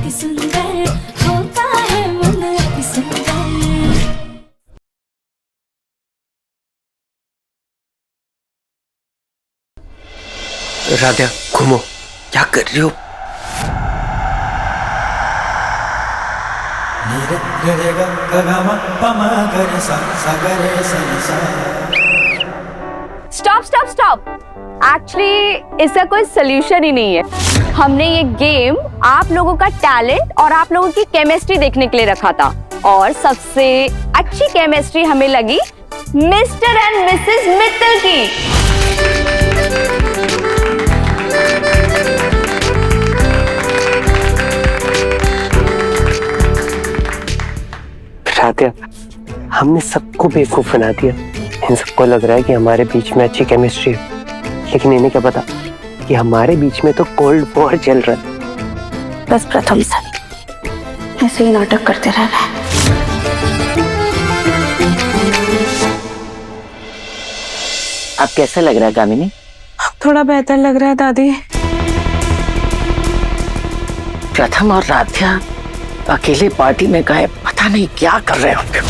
अति सुंदर होता है मन अति सुंदर। राधा घूमो, क्या कर रही हो? Stop stop stop. एक्चुअली इसका कोई सोल्यूशन ही नहीं है। हमने ये गेम आप लोगों का टैलेंट और आप लोगों की केमिस्ट्री देखने के लिए रखा था, और सबसे अच्छी केमिस्ट्री हमें लगी मिस्टर एंड मिसेस मित्तल की। राधा, हमने सबको बेवकूफ बना दिया। इन सबको लग रहा है कि हमारे बीच में अच्छी केमिस्ट्री है, लेकिन इन्हें क्या पता कि हमारे बीच में तो कोल्ड वॉर चल रहा है। बस प्रथम सर ऐसे ही नाटक करते रहना है। अब कैसा लग रहा है कामिनी? थोड़ा बेहतर लग रहा है दादी। प्रथम और राध्या अकेले पार्टी में गए, पता नहीं क्या कर रहे होंगे।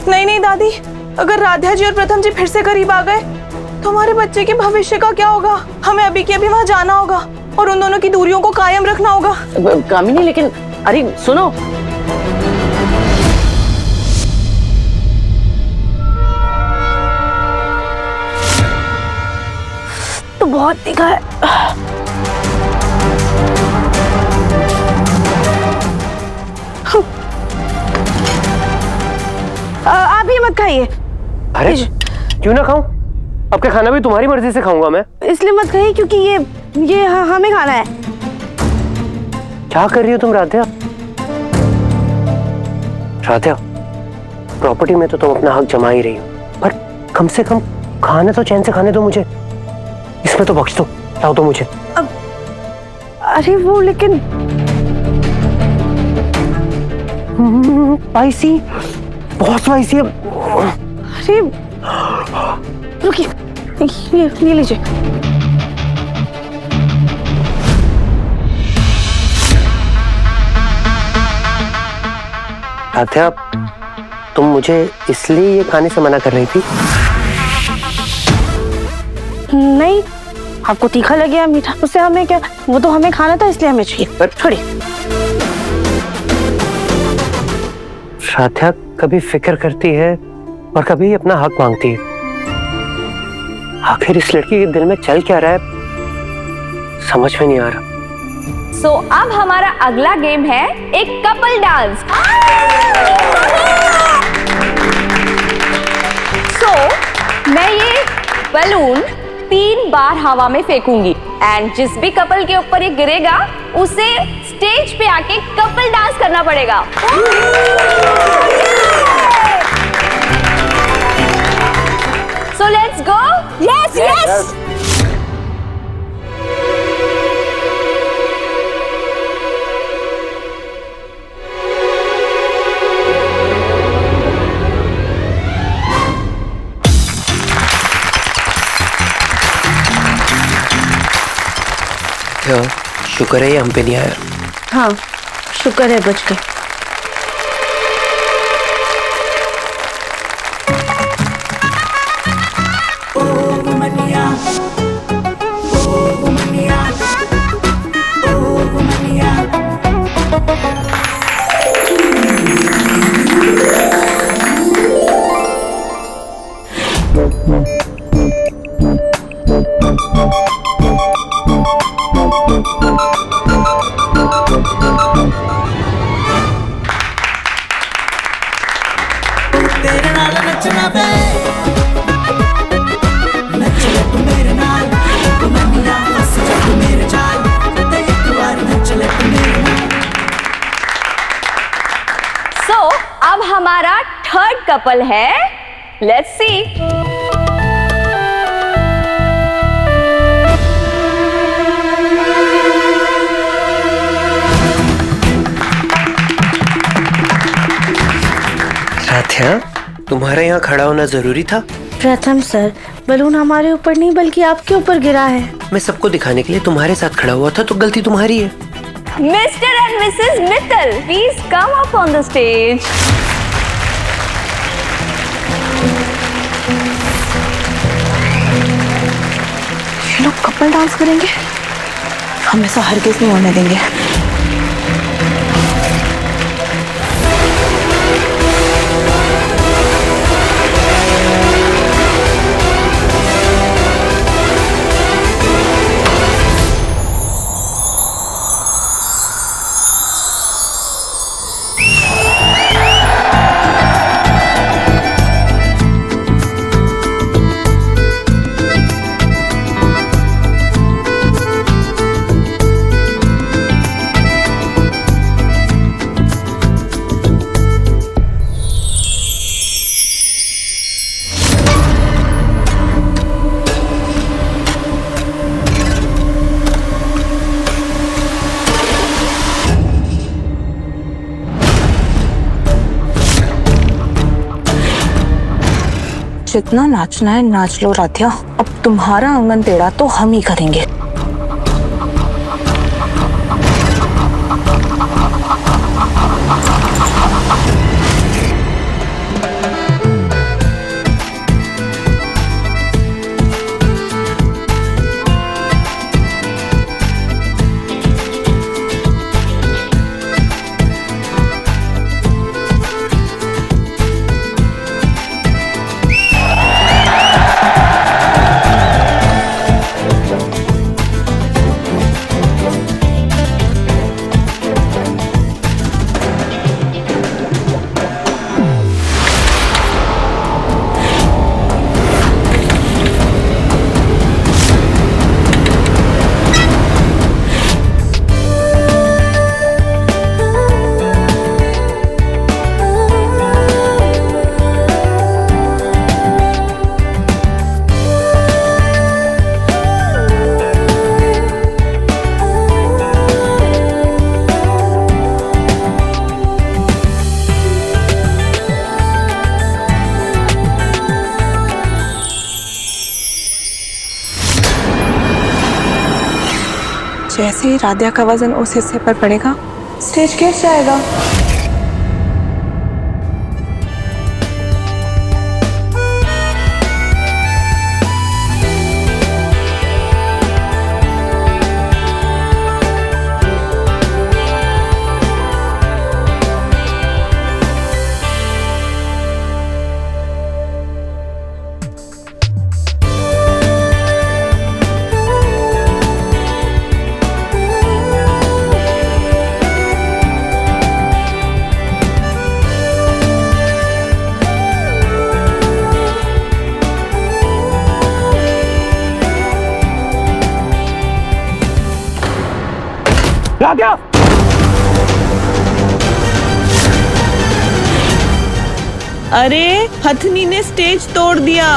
नहीं नहीं दादी, अगर राधा जी और प्रथम जी फिर से करीब आ गए तो हमारे बच्चे के भविष्य का क्या होगा? हमें अभी के अभी वहां जाना होगा और उन दोनों की दूरियों को कायम रखना होगा। कामिनी लेकिन अरे सुनो, तो बहुत दिखा है। आप ही मत खाइए। अरे क्यों ना खाऊं? आपका खाना भी तुम्हारी मर्जी से खाऊंगा मैं। इसलिए मत खाइए क्योंकि ये हमें खाना है। क्या कर रही हो तुम राधा? राधा, प्रॉपर्टी में तो तुम अपना हक जमा ही रही हो, पर कम से कम खाना तो चैन से खाने दो मुझे। इसमें तो बख्श दो, लाओ तो मुझे। अरे वो लेकिन स्पाइसी, बहुत स्पाइसी है। अरे रुकिए, ये लीजिए। राधा, तुम मुझे इसलिए ये खाने से मना कर रही थी? नहीं, आपको तीखा लगे या मीठा, उससे हमें क्या? वो तो हमें खाना था इसलिए हमें चाहिए। पर छोड़िए। राधा कभी फिक्र करती है और कभी अपना हक मांगती है। आखिर इस लड़की के दिल में चल क्या रहा है, समझ में नहीं आ रहा। सो अब हमारा अगला गेम है एक कपल डांस। मैं ये बलून 3 बार हवा में फेंकूंगी, एंड जिस भी कपल के ऊपर ये गिरेगा उसे स्टेज पे आके कपल डांस करना पड़ेगा। So let's go. Yes yes. शुक्र है ये हम पे नहीं आया। हाँ, शुक्र है बच गए। तेरे नाल नचना वे, नच ले तू मेरे नाल, तू मनिया हंस जा तू मेरे चाल, ते एक बार नच ले तू मेरे नाल। सो अब हमारा थर्ड कपल है, लेट्स सी। राधा, तुम्हारा यहाँ खड़ा होना जरूरी था? प्रथम सर, बलून हमारे ऊपर नहीं बल्कि आपके ऊपर गिरा है। मैं सबको दिखाने के लिए तुम्हारे साथ खड़ा हुआ था, तो गलती तुम्हारी है। Mister and Mrs Mittal, please come up on the stage. ये लोग कपल डांस करेंगे, हम ऐसा हरगिज नहीं होने देंगे। जितना नाचना है नाच लो राधिया, अब तुम्हारा आंगन टेढ़ा तो हम ही करेंगे। जैसे ही राधिया का वजन उस हिस्से पर पड़ेगा, स्टेज गिर जाएगा। राधिया! अरे हथनी ने स्टेज तोड़ दिया।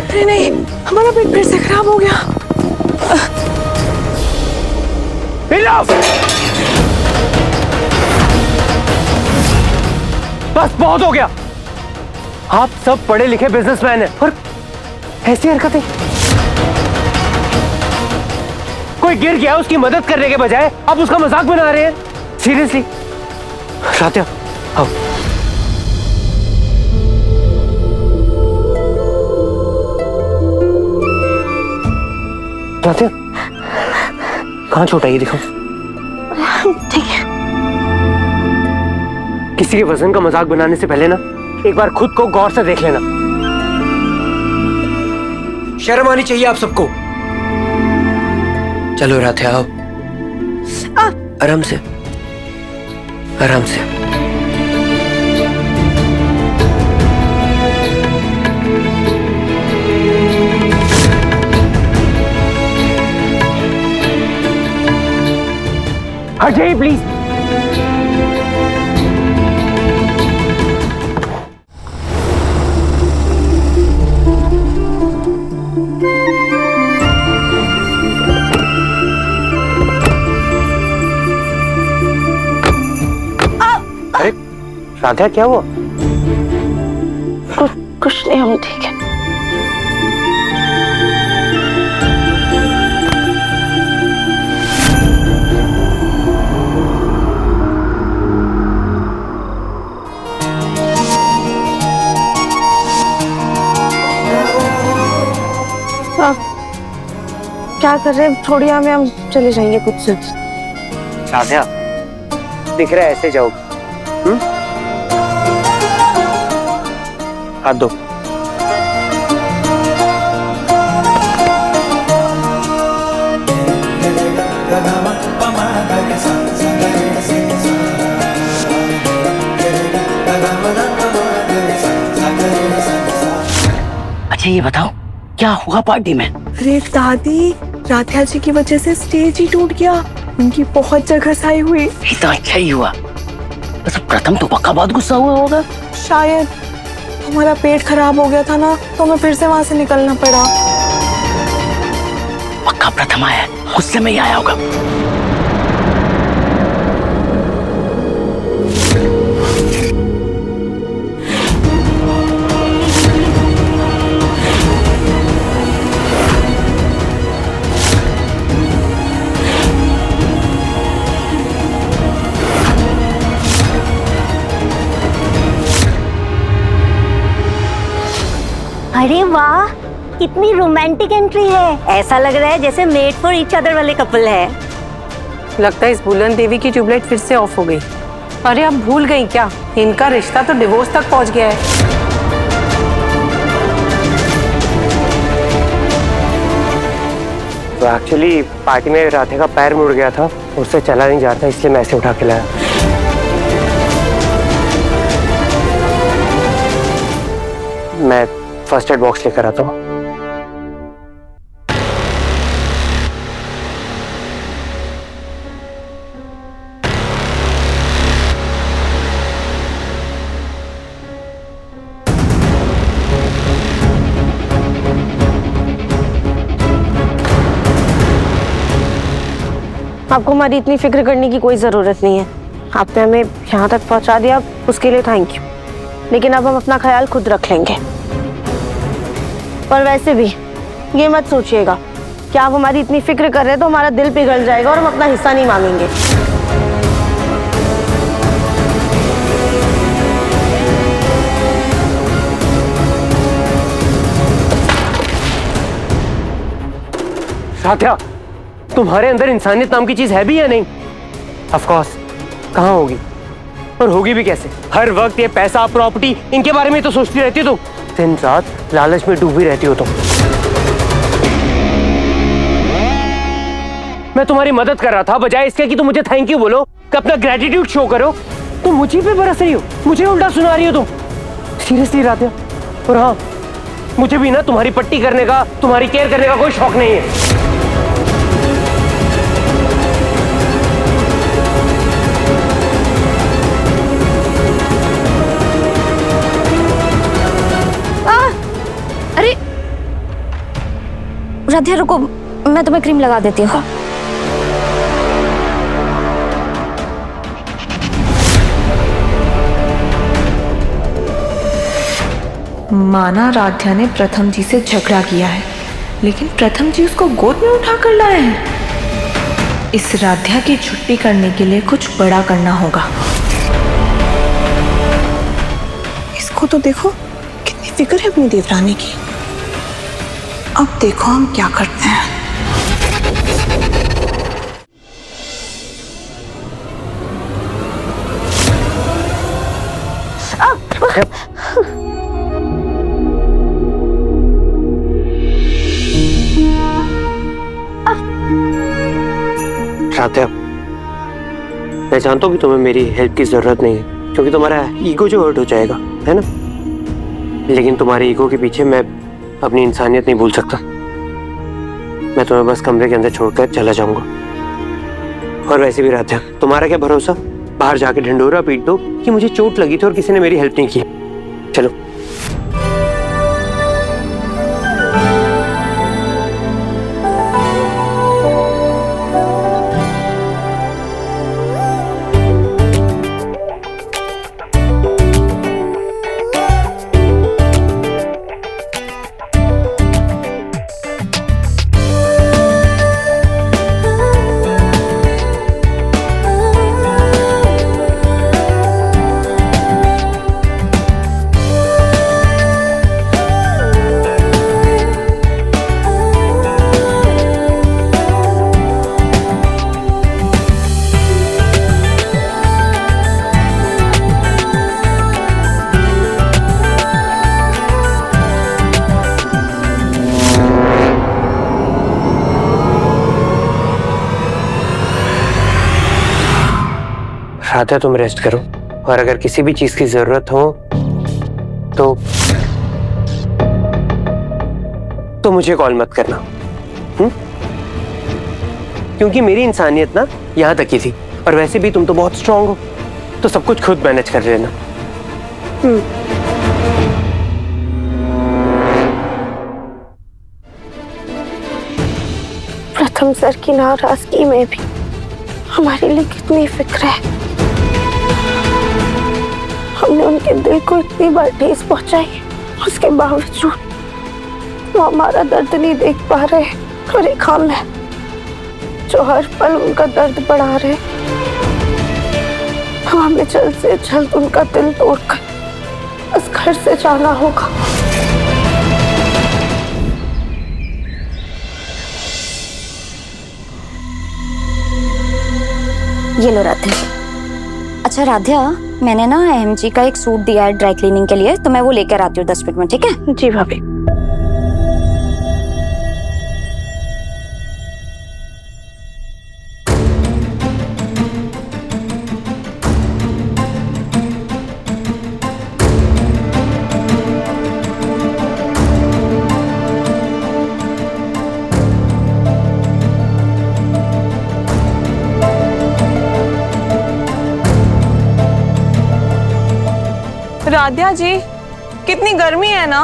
अरे नहीं, हमारा पेट फिर से खराब हो गया। बस बहुत हो गया। आप सब पढ़े लिखे बिजनेसमैन हैं और ऐसी हरकतें। कोई गिर गया, उसकी मदद करने के बजाय आप उसका मजाक बना रहे हैं। सीरियसली राधिया, आओ। राधिया, कहाँ चोट आई दिखाओ। ठीक है। किसी के वजन का मजाक बनाने से पहले ना एक बार खुद को गौर से देख लेना। शर्म आनी चाहिए आप सबको। चलो राधिया, आओ। आराम से, आराम से। हट जाइए प्लीज। राधा क्या हुआ? कुछ नहीं, हम ठीक है। आप क्या कर रहे हैं? छोड़िए हमें, हम चले जाएंगे कुछ से। राधा दिख रहा है ऐसे जाओ। हाथ दो। अच्छा ये बताओ क्या हुआ पार्टी में? अरे दादी, राधिया जी की वजह से स्टेज ही टूट गया। उनकी बहुत जगह साई हुई। इतना अच्छा ही हुआ। बस प्रथम तो पक्का बहुत गुस्सा हुआ होगा। शायद हमारा पेट खराब हो गया था ना, तो हमें फिर से वहां से निकलना पड़ा। पक्का प्रथम आया, गुस्से में ही आया होगा। अरे वाह, कितनी रोमांटिक एंट्री है। ऐसा लग रहा है जैसे मेड फॉर ईच अदर वाले कपल है। लगता है इस बुलंद देवी की ट्यूबलाइट फिर से ऑफ हो गई। अरे अब भूल गई क्या? इनका रिश्ता तो डिवोर्स तक पहुंच गया है। तो एक्चुअली पार्टी में राधे का पैर मुड़ गया था, उससे चला नहीं जा रहा था, इसलिए मैं ऐसे उठा के लाया। मैं फर्स्ट एड बॉक्स लेकर आता हूँ। आपको हमारी इतनी फिक्र करने की कोई ज़रूरत नहीं है। आपने हमें यहाँ तक पहुँचा दिया, उसके लिए थैंक यू। लेकिन अब हम अपना ख्याल खुद रख लेंगे। और वैसे भी ये मत सोचिएगा कि आप हमारी इतनी फिक्र कर रहे हैं तो हमारा दिल पिघल जाएगा और हम अपना हिस्सा नहीं मांगेंगे। राधा, तुम्हारे अंदर इंसानियत नाम की चीज है भी या नहीं? ऑफ कोर्स, कहाँ होगी? और होगी भी कैसे? हर वक्त ये पैसा, प्रॉपर्टी, इनके बारे में तो सोचती रहती हो तुम। दिन रात लालच में डूबी रहती हो तुम। मैं तुम्हारी मदद कर रहा था, बजाय इसके कि तुम मुझे थैंक यू बोलो, कि अपना ग्रेटिट्यूड शो करो, तुम मुझे पे बरस रही हो, मुझे उल्टा सुना रही हो तुम। सीरियसली राधिया। और हाँ, मुझे भी ना तुम्हारी पट्टी करने का, तुम्हारी केयर करने का कोई शौक नहीं है। अरे राधिया रुको, मैं तुम्हें क्रीम लगा देती हूँ। माना राध्या ने प्रथम जी से झगड़ा किया है, लेकिन प्रथम जी उसको गोद में उठा कर लाए हैं। इस राध्या की छुट्टी करने के लिए कुछ बड़ा करना होगा। इसको तो देखो, कितनी फिक्र है अपनी देवरानी की। अब देखो हम क्या करते हैं। राधिया, मैं जानता हूँ कि तुम्हें मेरी हेल्प की जरूरत नहीं है, क्योंकि तुम्हारा ईगो जो हर्ट हो जाएगा, है ना? लेकिन तुम्हारे ईगो के पीछे मैं अपनी इंसानियत नहीं भूल सकता। मैं तुम्हें बस कमरे के अंदर छोड़कर चला जाऊंगा। और वैसे भी राधिया, तुम्हारा क्या भरोसा, बाहर जाके ढिंडोरा पीट दो कि मुझे चोट लगी थी और किसी ने मेरी हेल्प नहीं की। चलो। राधा तुम रेस्ट करो, और अगर किसी भी चीज की जरूरत हो तो मुझे कॉल मत करना, क्योंकि मेरी इंसानियत ना यहाँ तक ही थी, और वैसे भी तुम तो बहुत स्ट्रांग हो, तो सब कुछ खुद मैनेज कर लेना। प्रथम सर की नाराजगी में भी हमारे लिए कितनी फिक्र है। हमने उनके दिल को इतनी बार ठेस पहुंचाई, उसके बावजूद वो हमारा दर्द नहीं देख पा रहे, और एक हम है जो हर पल उनका दर्द बढ़ा रहे। तो हमें जल्द से जल्द उनका दिल तोड़कर बस घर से जाना होगा। ये लो राध्या। अच्छा राध्या, मैंने ना AMG का एक सूट दिया है ड्राई क्लीनिंग के लिए, तो मैं वो लेकर आती हूँ 10 मिनट में, ठीक है? जी भाभी। राध्या जी, कितनी गर्मी है ना।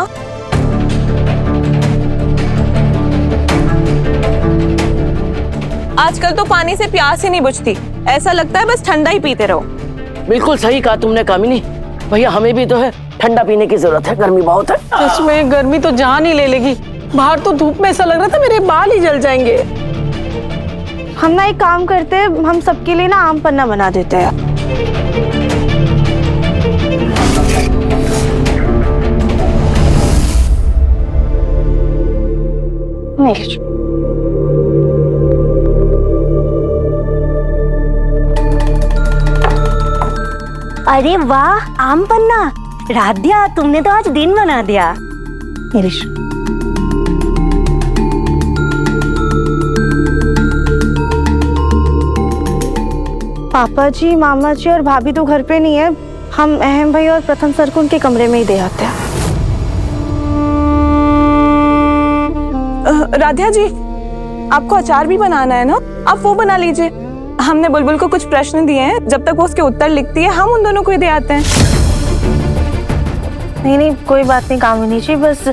आजकल तो पानी से प्यास ही नहीं बुझती, ऐसा लगता है बस ठंडा ही पीते रहो। बिल्कुल सही कहा तुमने कामिनी, भैया हमें भी तो है ठंडा पीने की जरूरत है, गर्मी बहुत है। सच में गर्मी तो जान ही ले लेगी। बाहर तो धूप में ऐसा लग रहा था मेरे बाल ही जल जाएंगे। हम ना एक काम करते हैं, हम सबके लिए ना आम पन्ना बना देते हैं। अरे वाह, आम पन्ना। राध्या, तुमने तो आज दिन बना दिया। पापा जी, मामा जी और भाभी तो घर पे नहीं है। हम अहम भाई और प्रथम सर को उनके कमरे में ही दे आते हैं। राध्या जी, आपको अचार भी बनाना है ना, आप वो बना लीजिए। हमने बुलबुल को कुछ प्रश्न दिए हैं, जब तक वो उसके उत्तर लिखती है हम उन दोनों को ही दे आते हैं। नहीं, कोई बात नहीं कामिनी जी, बस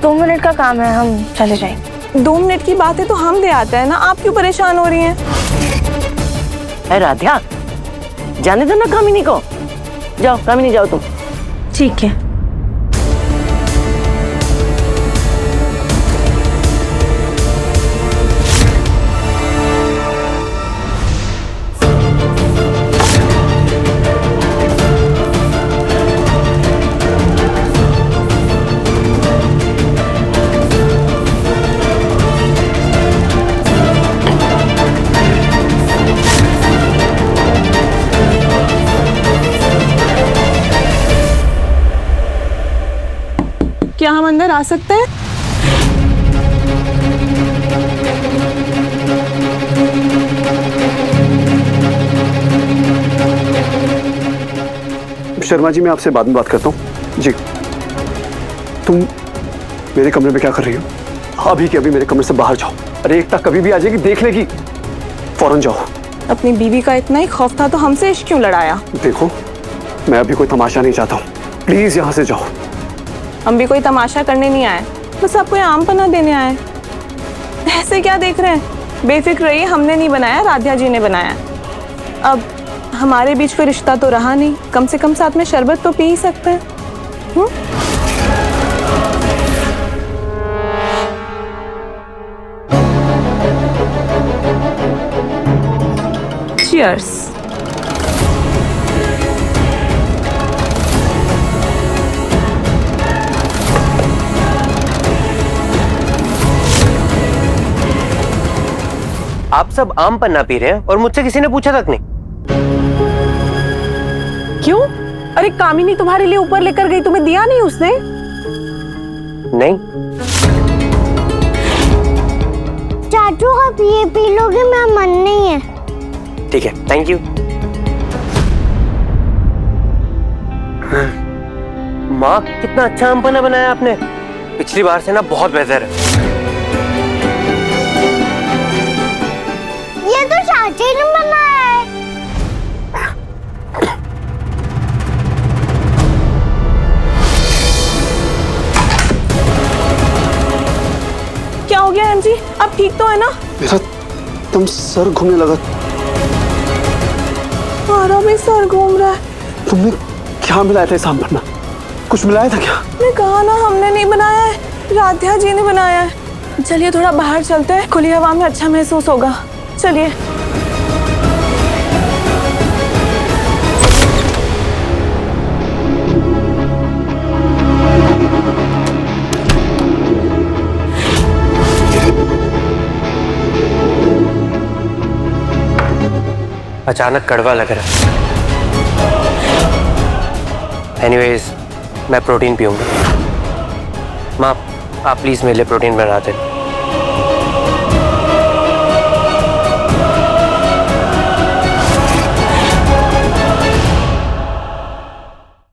2 मिनट का काम है, हम चले जाएंगे। 2 मिनट की बात है तो हम दे आते हैं ना, आप क्यों परेशान हो रही हैं? राध्या, जाने दो ना कामिनी को। जाओ कामिनी, जाओ तुम। ठीक है। क्या हम अंदर आ सकते हैं? शर्मा जी, मैं आपसे बाद में बात करता हूँ। जी, तुम मेरे कमरे में क्या कर रही हो? अभी के अभी मेरे कमरे से बाहर जाओ। अरे एकता कभी भी आ जाएगी, देख लेगी। फौरन जाओ। अपनी बीवी का इतना ही खौफ था तो हमसे इश्क क्यों लड़ाया? देखो, मैं अभी कोई तमाशा नहीं चाहता हूँ, प्लीज यहाँ से जाओ। हम भी कोई तमाशा करने नहीं आए, बस आपको ये आम पन्ना देने आए। ऐसे क्या देख रहे हैं? बेफिक्र रहिए, हमने नहीं बनाया, राध्या जी ने बनाया। अब हमारे बीच कोई रिश्ता तो रहा नहीं, कम से कम साथ में शरबत तो पी ही सकते हैं। Cheers. आप सब आम पन्ना पी रहे हैं और मुझसे किसी ने पूछा तक नहीं। क्यों? अरे कामिनी तुम्हारे लिए ऊपर लेकर गई, तुम्हें दिया नहीं उसने? नहीं। चाचू आप ये पी लोगे, मेरा मन नहीं है। ठीक है, थैंक यू। माँ कितना अच्छा आम पन्ना बनाया आपने, पिछली बार से ना बहुत बेहतर है। ये तो चाची ने बनाया है। क्या हो गया एमजी, आप ठीक तो है ना? मेरा एकदम सर घूमने लगा। हमारा भी सर घूम रहा है। तुमने क्या मिलाया था इस आम पन्ना? कुछ मिलाया था क्या? मैं कहा ना हमने नहीं बनाया है, राध्या जी ने बनाया है। चलिए थोड़ा बाहर चलते हैं, खुली हवा में अच्छा महसूस होगा। चलिए। अचानक कड़वा लग रहा है। एनीवेज मैं प्रोटीन पीऊंगा। माँ आप प्लीज मेरे लिए प्रोटीन बना दें।